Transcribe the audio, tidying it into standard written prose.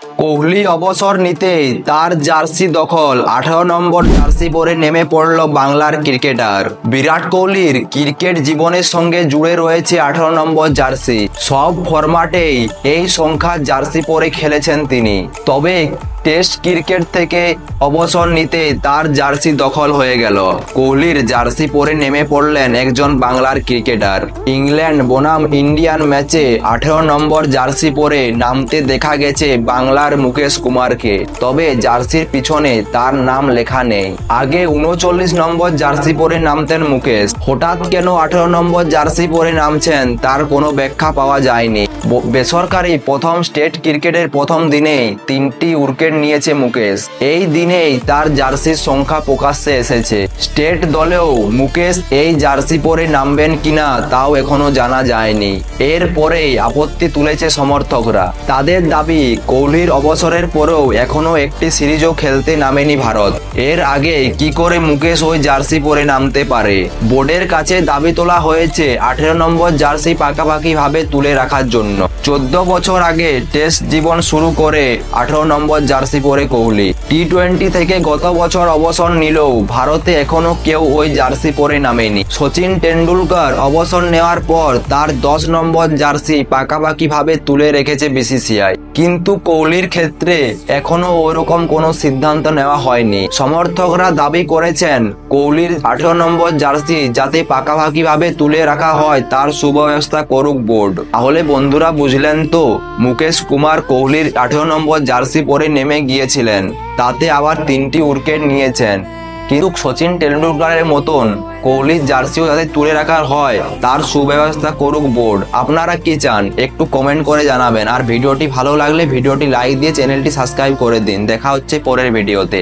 কোহলি অবসর নিতেই তার জার্সি দখল, 18 নম্বর জার্সি পরে নেমে পড়ল বাংলার ক্রিকেটার। বিরাট কোহলির ক্রিকেট জীবনের সঙ্গে জুড়ে রয়েছে 18 নম্বর জার্সি। সব ফরম্যাটেই এই সংখ্যার জার্সি পরে খেলেছেন তিনি। তবে টেস্ট ক্রিকেট থেকে অবসর নিতে তার জার্সি দখল হয়ে গেল। কোহলির জার্সি পরে নেমে পড়লেন একজন বাংলার ক্রিকেটার। ইংল্যান্ড বনাম ইন্ডিয়ান ম্যাচে 18 নম্বর জার্সি পরে নামতে দেখা গেছে বাংলার মুকেশ কুমারকে। তবে জার্সির পিছনে তার নাম লেখা নেই। আগে 39 নম্বর জার্সি পরে নামতেন মুকেশ। হঠাৎ কেন 18 নম্বর জার্সি পরে নামছেন তার কোনো ব্যাখ্যা পাওয়া যায়নি। বেসরকারি প্রথম স্টেট ক্রিকেটের প্রথম দিনেই 3টি উইকেট নিয়েছে মুকেশ। এই দিনেই তার জার্সির সংখ্যা প্রকাশ্যে এসেছে। স্টেট দলেও মুকেশ এই জার্সি পরে নামবেন কিনা তাও এখনো জানা যায়নি। এরপরেই আপত্তি তুলেছে সমর্থকরা। তাদের দাবি, কোহলির অবসরের পরেও এখনো একটি সিরিজও খেলতে নামেনি ভারত। এর আগে কি করে মুকেশ ওই জার্সি পরে নামতে পারে? বোর্ডের কাছে দাবি তোলা হয়েছে 18 নম্বর জার্সি পাকাপাকি ভাবে তুলে রাখার জন্য। 14 বছর আগে টেস্ট জীবন শুরু করে 18 নম্বর জার্সি পরে কোহলি। টি-20 থেকে গত বছর অবসর নিলেও ভারতে এখনো কেউ ওই জার্সি পরে নামেনি। সচিন টেন্ডুলকার অবসর নেওয়ার পর তার 10 নম্বর জার্সি পাকাপাকি ভাবে তুলে রেখেছে বিসিসিআই। কিন্তু কোহলির ক্ষেত্রে এখনো ওরকম কোনো সিদ্ধান্ত নেওয়া হয়নি। সমর্থকরা দাবি করেছেন কোহলির 18 নম্বর জার্সি যাতে পাকাপাকি ভাবে তুলে রাখা হয় তার সুব্যবস্থা করুক বোর্ড। তাহলে বন্ধুরা বুঝলেন তো, মুকেশ কুমার কোহলির 18 নম্বর জার্সি পরে নেমে গিয়েছিলেন, তাতে আবার 3টি উইকেট নিয়েছেন। কিন্তু সচিন টেন্ডুলকারের মতন কোহলির জার্সিও যাতে তুলে রাখা হয় তার সুব্যবস্থা করুক বোর্ড। আপনারা কি চান একটু কমেন্ট করে জানাবেন। আর ভিডিওটি ভালো লাগলে ভিডিওটি লাইক দিয়ে চ্যানেলটি সাবস্ক্রাইব করে দিন। দেখা হচ্ছে পরের ভিডিওতে।